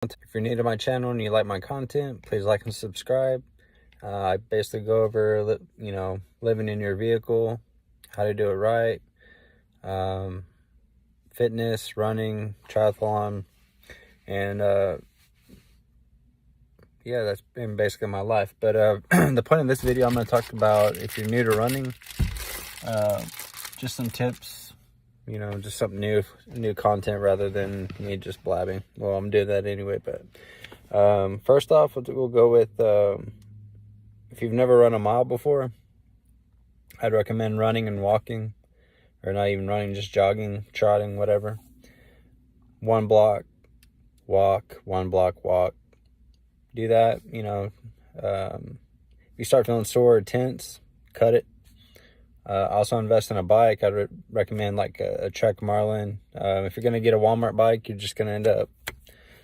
If you're new to my channel and you like my content, please like and subscribe. I basically go over, living in your vehicle, how to do it right, fitness, running, triathlon, and yeah, that's been basically my life. But the point of this video, I'm going to talk about, if you're new to running, just some tips, just something new content rather than me just blabbing. Well, I'm doing that anyway, but first off, we'll go with, if you've never run a mile before, I'd recommend running and walking, or not even running, just jogging, trotting, whatever. 1 block, walk, 1 block, walk. Do that, if you start feeling sore or tense, cut it. Also invest in a bike. I'd recommend like a Trek Marlin. If you're going to get a Walmart bike, you're just going to end up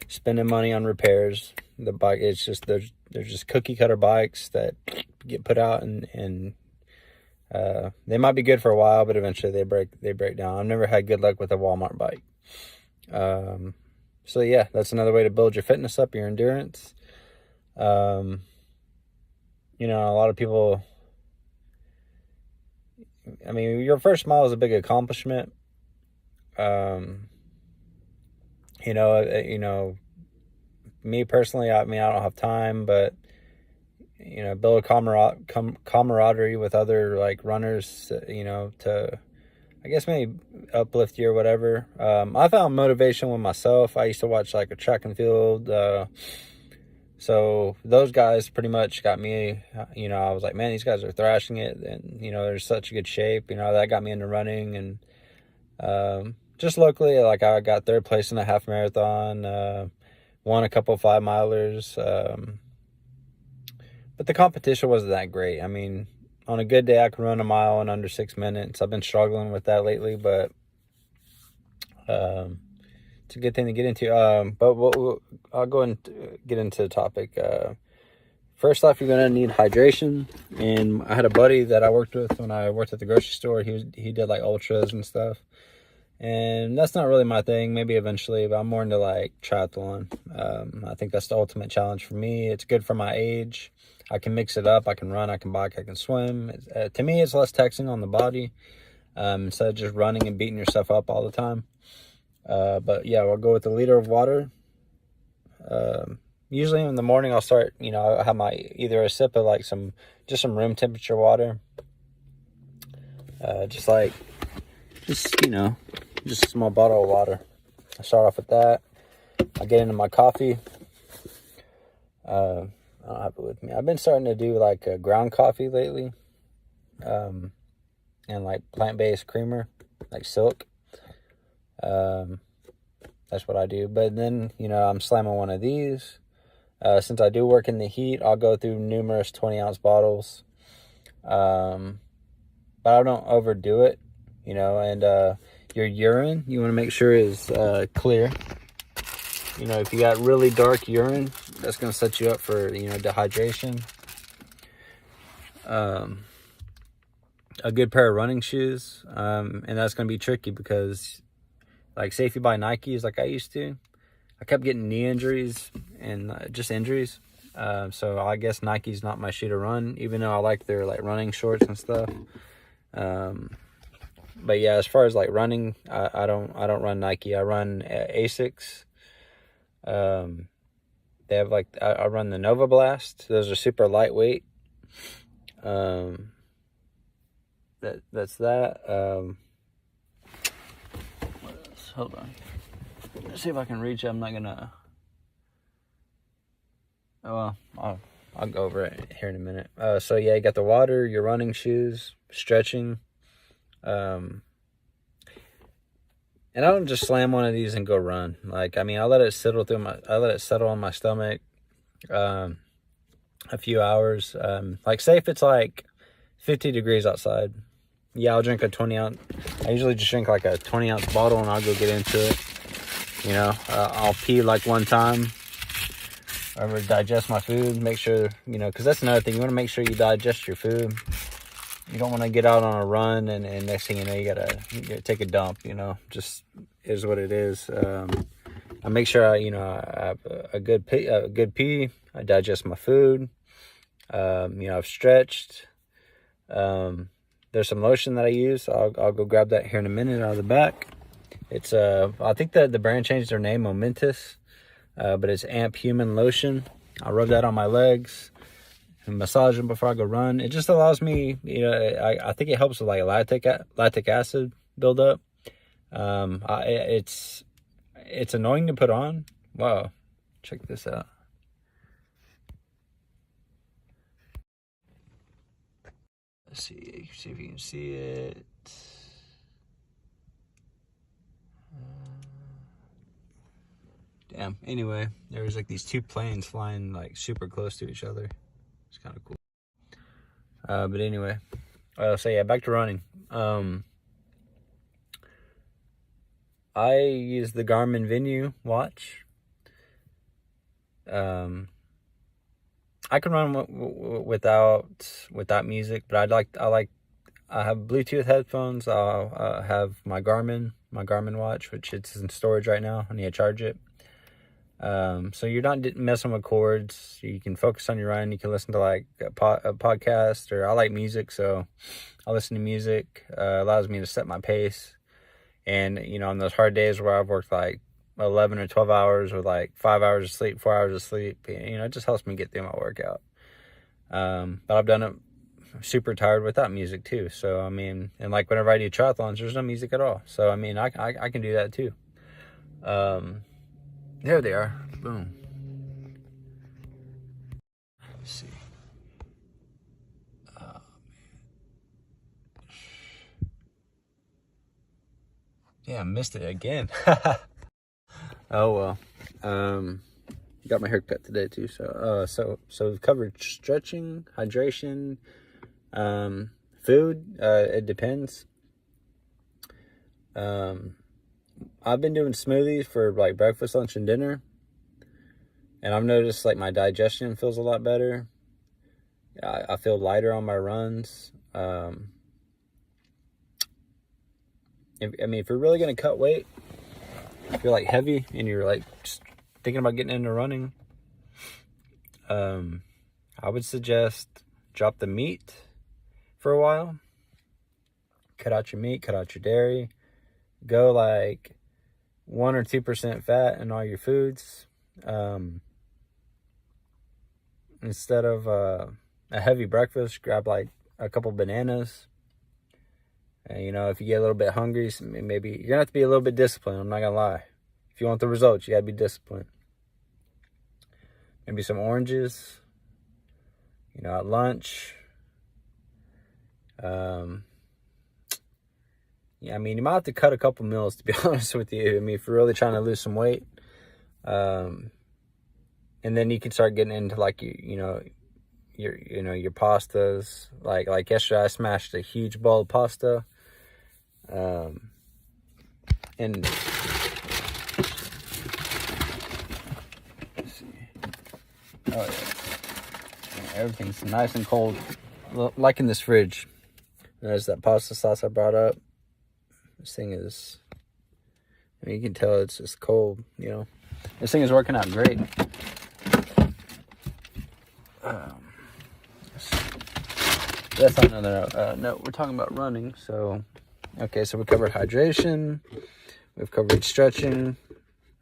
spending money on repairs. The bike, it's just, there's just cookie cutter bikes that get put out and they might be good for a while, but eventually they break down. I've never had good luck with a Walmart bike. So yeah, that's another way to build your fitness up, your endurance. A lot of people, your first mile is a big accomplishment. Me personally, I don't have time, but build a camaraderie with other like runners, to, I guess, maybe uplift you or whatever. I found motivation with myself. I used to watch like a track and field, so those guys pretty much got me, I was like, man, these guys are thrashing it, and they're such good shape. That got me into running. And just locally, like, I got 3rd place in a half marathon, won a couple 5-milers, but the competition wasn't that great. On a good day, I could run a mile in under 6 minutes. I've been struggling with that lately, but it's a good thing to get into. But I'll go and get into the topic. First off, you're going to need hydration. And I had a buddy that I worked with when I worked at the grocery store. He did like ultras and stuff. And that's not really my thing. Maybe eventually, but I'm more into like triathlon. I think that's the ultimate challenge for me. It's good for my age. I can mix it up. I can run, I can bike, I can swim. To me, it's less taxing on the body, instead of just running and beating yourself up all the time. But yeah, we'll go with a liter of water. Usually in the morning, I'll start, I have either a sip of like some room temperature water. Just a small bottle of water. I start off with that. I get into my coffee. I don't have it with me. I've been starting to do like a ground coffee lately. And like plant-based creamer, like Silk. That's what I do. But then, I'm slamming one of these. Since I do work in the heat, I'll go through numerous 20-ounce bottles. But I don't overdo it, and your urine, you want to make sure is clear. If you got really dark urine, that's going to set you up for, dehydration. A good pair of running shoes, and that's going to be tricky because, like, say if you buy Nikes like I used to, I kept getting knee injuries and just injuries. So I guess Nike's not my shoe to run, even though I like their like running shorts and stuff. But yeah, as far as like running, I don't run Nike. I run Asics. They have like, I run the Nova Blast. Those are super lightweight. That's that. What else? Hold on. Let's see if I can reach it. I'm not gonna. Oh well, I'll go over it here in a minute. So yeah, you got the water, your running shoes, stretching. And I don't just slam one of these and go run. Like, I let it settle on my stomach, a few hours. Like, say if it's like 50 degrees outside, yeah, I'll drink a 20-ounce. I usually just drink like a 20-ounce bottle and I'll go get into it. I'll pee like one time, or digest my food, make sure, because that's another thing. You want to make sure you digest your food. You don't want to get out on a run and next thing you know, you gotta take a dump, just is what it is. I make sure I have a good pee. I digest my food. I've stretched. There's some lotion that I use. I'll go grab that here in a minute out of the back. It's I think that the brand changed their name, Momentous, but it's Amp Human Lotion. I rub that on my legs and massage them before I go run. It just allows me, I think it helps with like lactic acid buildup. It's annoying to put on. Wow, check this out. Let's see if you can see it. Damn. Anyway, there was like these two planes flying like super close to each other. It's kind of cool. But anyway, so yeah, back to running. I use the Garmin Venue watch. I can run without music, but I have Bluetooth headphones. I'll have my Garmin watch, which it's in storage right now. I need to charge it. So you're not messing with chords. You can focus on your run. You can listen to like a podcast, or I like music, so I listen to music. Allows me to set my pace. And on those hard days where I've worked like 11 or 12 hours with like 5 hours of sleep, 4 hours of sleep, it just helps me get through my workout. But I've done it super tired without music too. So and like whenever I do triathlons, there's no music at all. So I can do that too. There they are. Boom. Let's see. Oh, man. Yeah, I missed it again. Oh well. Got my hair cut today too. So we've covered stretching, hydration, food. It depends. I've been doing smoothies for like breakfast, lunch, and dinner, and I've noticed like my digestion feels a lot better. I feel lighter on my runs. If you're really gonna cut weight, if you're like heavy and you're like just thinking about getting into running, I would suggest drop the meat for a while. Cut out your meat, cut out your dairy. Go like 1 or 2% fat in all your foods. Instead of a heavy breakfast, grab like a couple bananas. And if you get a little bit hungry, maybe you're gonna have to be a little bit disciplined. I'm not gonna lie. If you want the results, you gotta be disciplined. Maybe some oranges, at lunch. Yeah, you might have to cut a couple meals, to be honest with you. If you're really trying to lose some weight. And then you can start getting into like your pastas. Like yesterday, I smashed a huge bowl of pasta. And let's see. Oh yeah, everything's nice and cold, like in this fridge. There's that pasta sauce I brought up. This thing is, you can tell it's just cold, This thing is working out great. That's not another note. We're talking about running. So we covered hydration. We've covered stretching.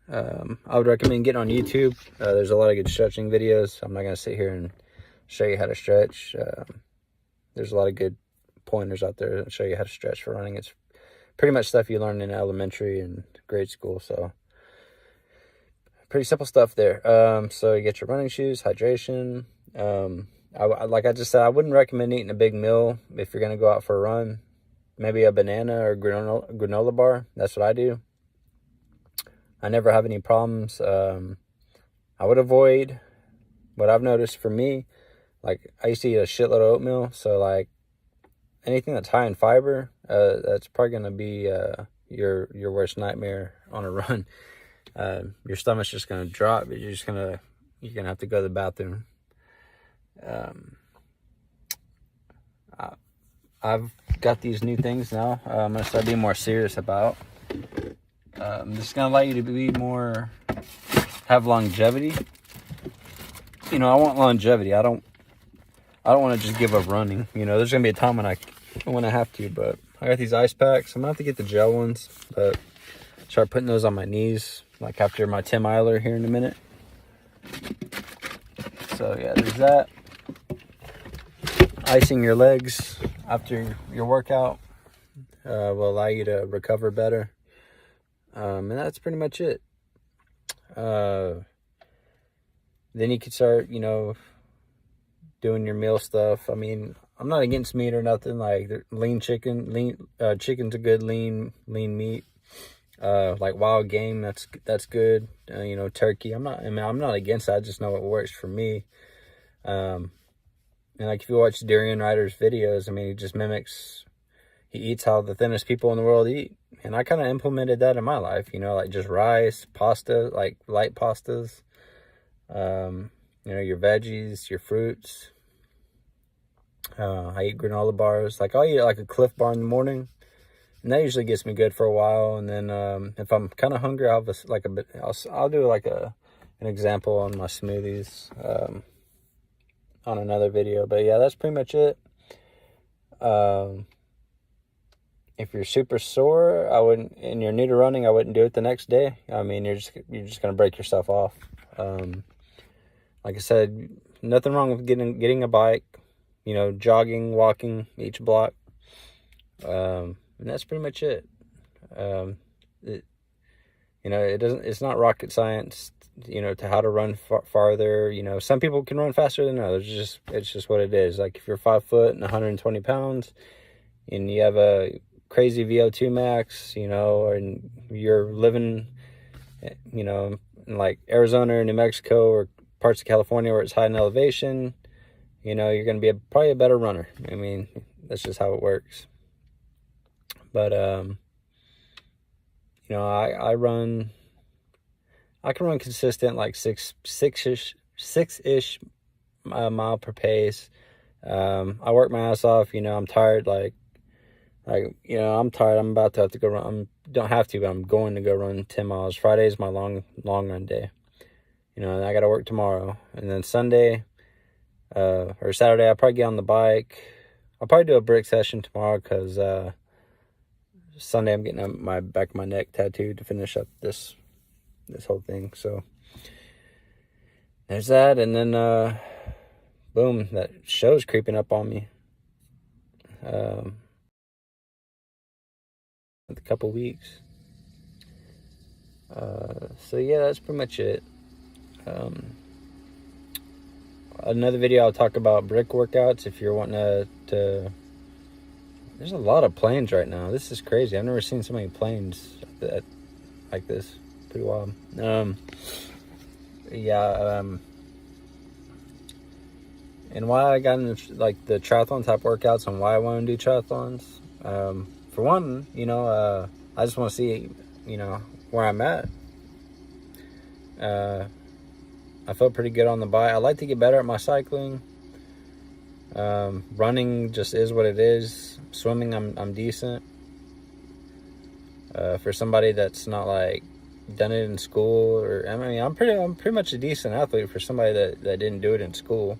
I would recommend getting on YouTube. There's a lot of good stretching videos. I'm not going to sit here and show you how to stretch. There's a lot of good pointers out there that show you how to stretch for running. It's pretty much stuff you learn in elementary and grade school. So pretty simple stuff there. So you get your running shoes, hydration. Like I just said, I wouldn't recommend eating a big meal if you're going to go out for a run. Maybe a banana or granola bar. That's what I do. I never have any problems. I would avoid, what I've noticed for me, like I used to eat a shitload of oatmeal. So like anything that's high in fiber, that's probably going to be your worst nightmare on a run. Your stomach's just going to drop. You're going to have to go to the bathroom. I've got these new things now. I'm going to start being more serious about. This is gonna allow you to be more, have longevity. You know, I want longevity. I don't want to just give up running. You know, there's gonna be a time when I have to, but I got these ice packs. I'm gonna have to get the gel ones, but start putting those on my knees, like after my 10 miler here in a minute. So yeah, there's that. Icing your legs after your workout will allow you to recover better. And that's pretty much it. Then you can start, you know, doing your meal stuff. I mean, I'm not against meat or nothing. Like lean chicken, chicken's a good lean meat. Like wild game, that's good. You know, turkey. I'm not against that. I just know what works for me. And like if you watch Darian Ryder's videos, I mean, he just mimics. He eats how the thinnest people in the world eat, and I kind of implemented that in my life. You know, like just rice, pasta, like light pastas. You know, your veggies, your fruits. I eat granola bars. Like I'll eat like a Cliff Bar in the morning, and that usually gets me good for a while. And then if I'm kind of hungry, I'll do like an example on my smoothies on another video. But yeah, that's pretty much it. If you're super sore, and you're new to running, I wouldn't do it the next day. I mean, you're just gonna break yourself off. Like I said, nothing wrong with getting a bike, you know, jogging, walking each block. And that's pretty much it. You know, it's not rocket science, you know, to how to run farther. You know, some people can run faster than others. It's just what it is. Like if you're 5 foot and 120 pounds and you have a crazy VO2 max, you know, and you're living, you know, in like Arizona or New Mexico or parts of California where it's high in elevation, you know, you're going to be probably a better runner. I mean, that's just how it works. But, you know, I can run consistent, like six-ish mile per pace. I work my ass off, you know, I'm tired, you know, I'm tired. I'm about to have to go run. Don't have to, but I'm going to go run 10 miles. Friday is my long run day. You know, and I got to work tomorrow. And then Sunday, or Saturday, I'll probably get on the bike. I'll probably do a brick session tomorrow because Sunday I'm getting my back of my neck tattooed to finish up this whole thing. So there's that. And then, boom, that show's creeping up on me. A couple weeks. So yeah, that's pretty much it. Another video I'll talk about brick workouts if you're wanting to there's a lot of planes right now. This is crazy. I've never seen so many planes like this. Pretty wild. Yeah, and why I got into like the triathlon type workouts and why I want to do triathlons. For one, you know, I just want to see, you know, where I'm at. I felt pretty good on the bike. I like to get better at my cycling. Running just is what it is. Swimming, I'm decent. For somebody that's not like done it in school, or I mean, I'm pretty much a decent athlete for somebody that didn't do it in school.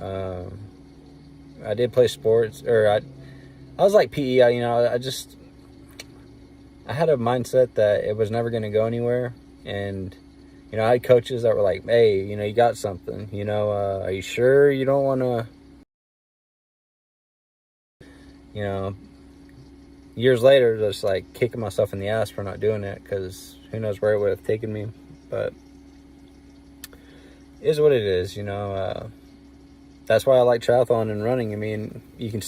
I did play sports, or I was like PE. You know, I had a mindset that it was never going to go anywhere, and you know, I had coaches that were like, "Hey, you know, you got something. You know, are you sure you don't want to?" You know, years later, just like kicking myself in the ass for not doing it, because who knows where it would have taken me. But it is what it is, you know. That's why I like triathlon and running. I mean, you can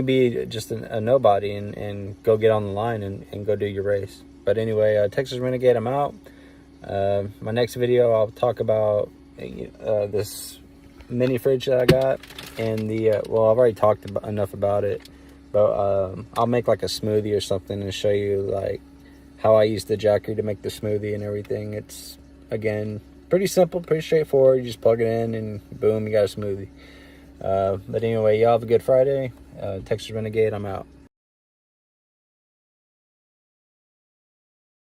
be just a nobody and go get on the line and go do your race. But anyway, Texas Renegade, I'm out. My next video, I'll talk about this mini fridge that I got, and well, I've already talked enough about it, but I'll make like a smoothie or something and show you like how I use the Jackery to make the smoothie and everything. It's, again, pretty simple, pretty straightforward. You just plug it in and boom, you got a smoothie. But anyway, y'all have a good Friday. Texas Renegade, I'm out.